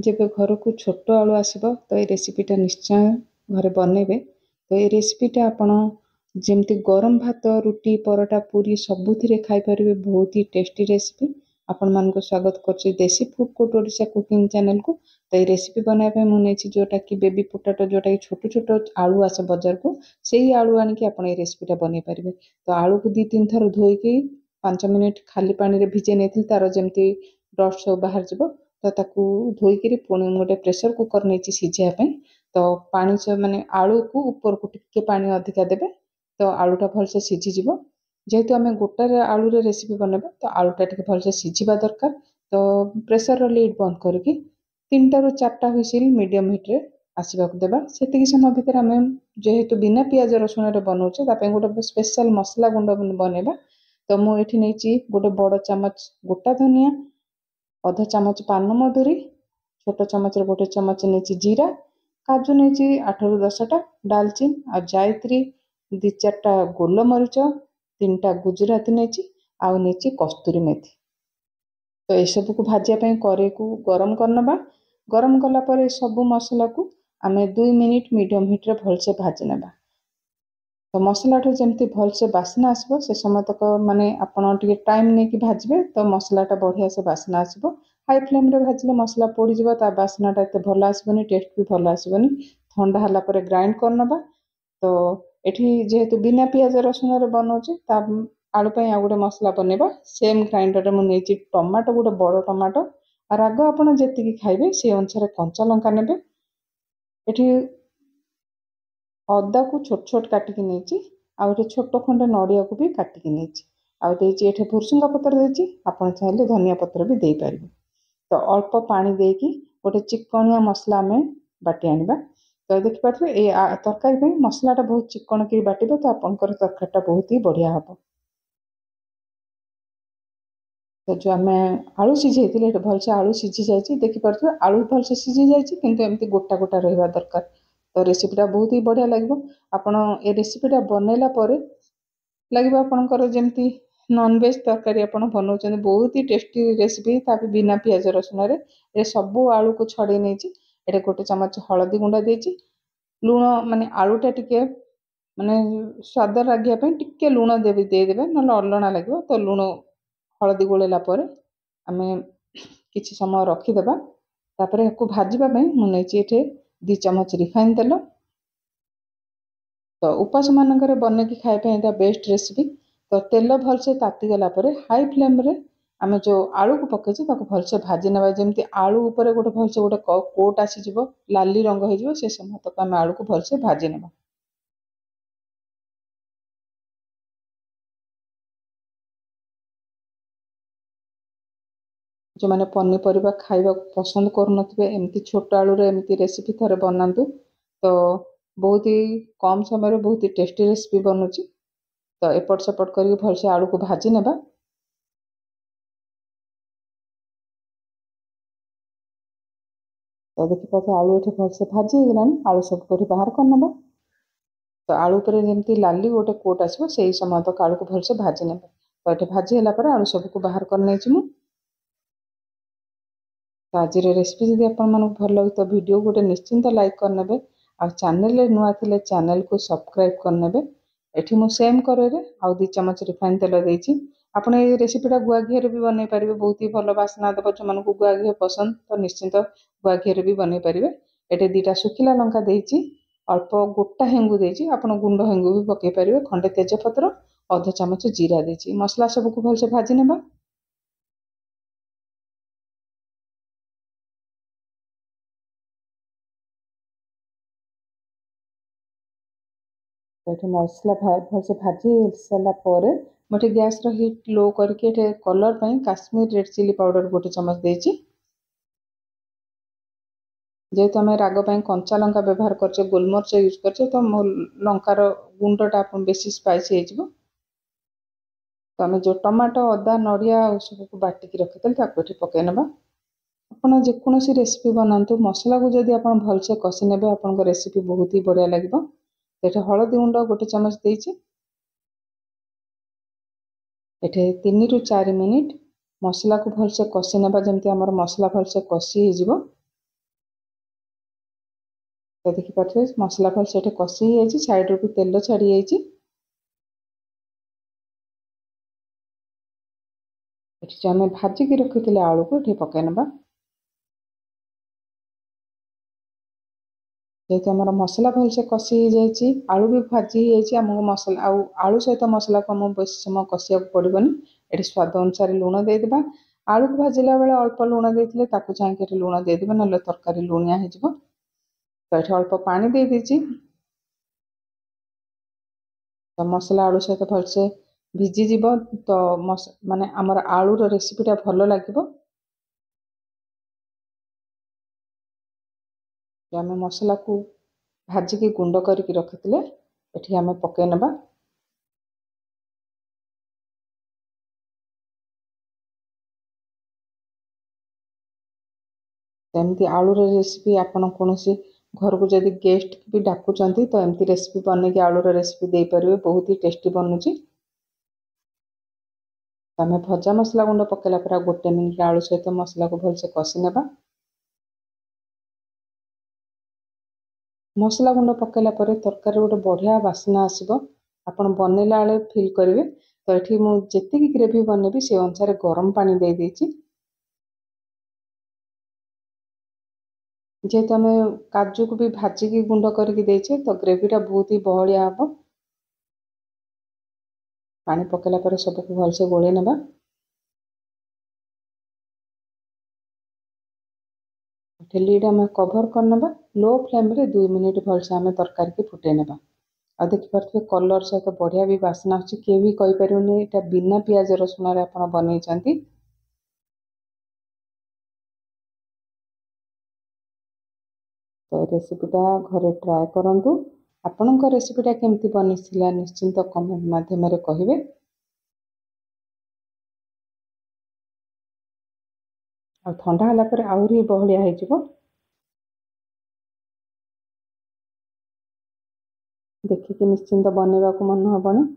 जेबे घर को छोट आलू आसब तो ये रेसिपीटा निश्चय घरे बनइबे। तो ये रेसिपीटा आपण जमती गरम भात रुटी परोटा पूरी सबुथिरे खाई परिबे। बहुत ही टेस्टी रेसिपी। आपण मानको स्वागत करछि देसी food court Odisha cooking channel को। तो ये रेसिपी बनाइबे मु नेछि जोटा कि बेबी पोटाटो जोटा कि छोट छोट आलू आसे बाजार को सेही आलू आनिकी आपण ये रेसिपीटा बनई परिबे। तो आलू को 2-3 थर धोईकी 5 मिनिट खाली पानी रे भिजे नेथिल तार जमती डस्ट सब बाहर जिवो। तो ताकू धोईकी पुणी गोटे प्रेसर कुकर नहीं सिझापी। तो पानी से माने आलू को ऊपर को टिके पानी अधिका देबे तो आलूटा भलसे सिझीज। जेहेतु आम गोटार आलू रेसिपी बनबा तो आलूटा टिके भलसे सिझा दरकार। तो प्रेसर लिड बंद करके 3 ରୁ 4टा हुइसिल मीडियम हिट्रे आसवाक देबा। से समय भितर आम जेहेतु बिना पियाज रसुण बनाऊे ताप गोटे स्पेशल मसला गुंड बनइबा। तो मुझे नहीं गोटे बड़ चामच गोटा धनिया, अधा चामच पान मधुरी, छोट चामच गोटे चामच नहीं जीरा, काजू नहीं 8 ରୁ 10टा, डालचीन आ जायत्री 2-4टा गोलमरीच, 3टा गुजराती नहीं कस्तूरी मेथी। तो ये सब को भाजिया कड़े को गरम करनबा। गरम कला पर सबू मसला को आम 2 मिनिट मीडियम हिट्रे भलसे भाजी नेबा। तो मसलाटा जमती भलसे बास्ना आसबो से समय तक माने आपण टिके टाइम नहीं भाजबे तो मसलाटा बढ़िया से बास्ना आसबो। हाई फ्लेम रे भाजले मसला पोड़ी जिवो, ता बास्नाटा एते भल आसबनी, टेस्ट भी भल आसबनी। ठंडा हला पर ग्राइंड करनबा। तो एठी जेहेतु बिना पियाज रसुण रे बनाउचे ता आलू पई आ गोटे मसला बनेबा। सेम ग्राइंडर रे मु नेची टमाटो गोटे बड़ टमाटो आ राग आपण जेतिकी खाइबे से अनुसार कंचा लंका नेबे। एठी अदा को छोट छोट काटिकी नहीं आउटे छोट खंडे नड़िया को भी काटिकी नहीं आउटे एठे भुरसुंगा पत्र देछि। आपण चाहिले धनिया पत्र भी दे पारिबे। तो अल्प पानी देकी गोटे चिकनिया मसला में बाटी आनिबा। तो देखि पाथबे ए तरकारी पे मसलाटा बहुत चिकन के बाटिबे तो आपनकर तरकारीटा बहुत ही बढ़िया हबो। तो जो आम आलू सिझे भलसे आलू सिझी जाइए। देखिपे आलू भलसे सिझी जाइए किंतु एमती गोटा गोटा रहा दरकार। तो रेसिपीटा बहुत ही बढ़िया लगे। आपण ए रेसिपीटा बनैला पर लगे आपणकर जमती नॉनवेज तरकारी आपण बनाऊँ बहुत ही टेस्टी रेसिपी ताकि बिना पियाज रसुण रे सबू आलू को छड़े नहीं। ये गोटे चामच हलदी गुंडा देछि, लुण माने आलूटा टिके माने स्वाद लगे टिके लुण देदेवे ना अलणा लगे। तो लुण हलदी गोलेला पर आम किछि समय रखीदेबा। तापर याकू भाजवाई मुझे 2 चामच रिफाइन तेल। तो उपास मानकर बनैकी खाइबा बेस्ट रेसिपी। तो तेल भलसे तातीगला हाई फ्लेम रे आम जो आलू को पकईचे भलसे भाजी ना। जमी आलू उपर गोटे भलसे गोटे कोट आसीज लाली रंग हो से समय तक आम आलू को भलसे भाजी ना। जो मैंने पनीपरिया खाइबा पसंद करुनथिबे एमती छोट आलू रे एमती रेसिपी थरे बनातु। तो बहुत ही कम समय बहुत ही टेस्टी रेसिपी बनूची। तो एपट सेपट करके भलसे आलू को भाजी नेबा। तो देखिए आलू ये भलसे भाजी होगला। आलू सब को बाहर करनबा। तो आलू पर जमती लाली गोटे कोट आसो से समय तक आलू को भलसे भाजी नेबा। तो ये भाजी है आलू सबको बाहर कर नहीं। तो आज रेसिपी जब आपको भल लगे तो वीडियो गोटे निश्चिंत लाइक करने। आ चैनल नुआ थे चैनल को सब्सक्राइब करने। एठी मु सेम करे आउ 2 चामच रिफाइन तेल देछि। आपण ये रेसिपीटा गुआ घी भी बनई पारे। बहुत ही भल बास्ना दब जो मानक गुआ घी पसंद तो निश्चिंत गुआ घी भी बनई पारे। एटे 2टा सुखिला लंका देछि, अल्प गोटा हेंगु देछि, आपण गुंड हेंगु भी पकई पारे, खंडे तेजपत्र, अधा चामच जीरा देछि। मसला सबको भलसे भाजी नेबा। तो मसला भलसे भाजी सारापर मुझे गैस हिट लो करके कलर पर काश्मीर रेड चिली पाउडर गोटे चामच देछि। जेहेतु आम राग कंचा लंका व्यवहार करछे, गोलमरिच यूज करछे तो मो लंकार गुंडटा बेसी स्पाइसी हो। तो आम जो टमाटो अदा नड़िया सबको बाटिकी रखी ये पकई ना। आपड़ जेकोसी रेसिपी बनातु मसला को जदि आप भलसे कषि ने आप रेसिपी बहुत ही बढ़िया लगे। तो हलदी गुंड गोटे चामच देछि। एठे 3 ରୁ 4 मिनिट मसला को भलसे कषि नेबा जमती आमर मसला भलसे कषि हो। ତ ଦେଖିପାରୁଥିବେ ମସଲା ଭଲ ସେଠି କଷି ହେଇଯାଇଛି, ସାଇଡ୍ରୁ ବି ତେଲ ଛାଡ଼ି ଯାଇଛି। ଏଠି ଯୋଉ ଆମେ ଭାଜିକି ରଖିଥିଲେ ଆଳୁକୁ ଏଠି ପକାଇ ନେବା। ଯେହେତୁ ଆମର ମସଲା ଭଲସେ କଷି ହେଇଯାଇଛି, ଆଳୁ ବି ଭାଜି ହେଇଯାଇଛି, ଆମକୁ ମସଲା ଆଉ ଆଳୁ ସହିତ ମସଲାକୁ ଆମକୁ ବେଶୀ ସମୟ କଷିବାକୁ ପଡ଼ିବନି। ଏଠି ସ୍ୱାଦ ଅନୁସାରେ ଲୁଣ ଦେଇଦେବା। ଆଳୁକୁ ଭାଜିଲା ବେଳେ ଅଳ୍ପ ଲୁଣ ଦେଇଥିଲେ ତାକୁ ଚାହିଁକି ଏଠି ଲୁଣ ଦେଇଦେବା, ନହେଲେ ତରକାରୀ ଲୁଣିଆ ହେଇଯିବ। ତ ଏଠି ଅଳ୍ପ ପାଣି ଦେଇ ଦେଇଛି। ତ ମସଲା ଆଳୁ ସହିତ ଭଲସେ ଭିଜିଯିବ, ତ ମାନେ ଆମର ଆଳୁର ରେସିପିଟା ଭଲ ଲାଗିବ। ଆମେ ମସଲାକୁ ଭାଜିକି ଗୁଣ୍ଡ କରିକି ରଖିଥିଲେ ଏଠି ଆମେ ପକାଇ ନେବା। ସେମିତି ଆଳୁର ରେସିପି ଆପଣ କୌଣସି ଘରକୁ ଯଦି ଗେଷ୍ଟ ବି ଡାକୁଛନ୍ତି ତ ଏମିତି ରେସିପି ବନେଇକି ଆଳୁର ରେସିପି ଦେଇପାରିବେ, ବହୁତ ହି ଟେଷ୍ଟି ବନୁଛି। ଆମେ ଭଜା ମସଲା ଗୁଣ୍ଡ ପକାଇଲା ପରେ ଆଉ 1 ମିନିଟ୍ ଆଳୁ ସହିତ ମସଲାକୁ ଭଲସେ କଷି ନେବା। ମସଲା ଗୁଣ୍ଡ ପକାଇଲା ପରେ ତରକାରୀ ଗୋଟେ ବଢ଼ିଆ ବାସ୍ନା ଆସିବ, ଆପଣ ବନେଇଲା ବେଳେ ଫିଲ୍ କରିବେ। ତ ଏଠି ମୁଁ ଯେତିକି ଗ୍ରେଭି ବନେଇବି ସେ ଅନୁସାରେ ଗରମ ପାଣି ଦେଇ ଦେଇଛି। ଯେହେତୁ ଆମେ କାଜୁକୁ ବି ଭାଜିକି ଗୁଣ୍ଡ କରିକି ଦେଇଛେ ତ ଗ୍ରେଭିଟା ବହୁତ ହି ବହଳିଆ ହେବ। ପାଣି ପକାଇଲା ପରେ ସବୁକୁ ଭଲସେ ଗୋଳେଇ ନେବା। ଲିଡ୍ ଆମେ କଭର କରିନେବା। ଲୋ ଫ୍ଲେମ୍ରେ 2 ମିନିଟ୍ ଭଲସେ ଆମେ ତରକାରୀକି ଫୁଟାଇ ନେବା। ଆଉ ଦେଖିପାରୁଥିବେ କଲର୍ ସହିତ ବଢ଼ିଆ ବି ବାସ୍ନା ଆସୁଛି। କେହି ବି କହିପାରିବେନି ଏଇଟା ବିନା ପିଆଜ ରସୁଣରେ ଆପଣ ବନେଇଛନ୍ତି। ତ ଏ ରେସିପିଟା ଘରେ ଟ୍ରାଏ କରନ୍ତୁ। ଆପଣଙ୍କ ରେସିପିଟା କେମିତି ବନିଥିଲା ନିଶ୍ଚିନ୍ତ କମେଣ୍ଟ ମାଧ୍ୟମରେ କହିବେ। ଆଉ ଥଣ୍ଡା ହେଲା ପରେ ଆହୁରି ବହଳିଆ ହେଇଯିବ। ଦେଖିକି ନିଶ୍ଚିନ୍ତ ବନେଇବାକୁ ମନ ହବନି।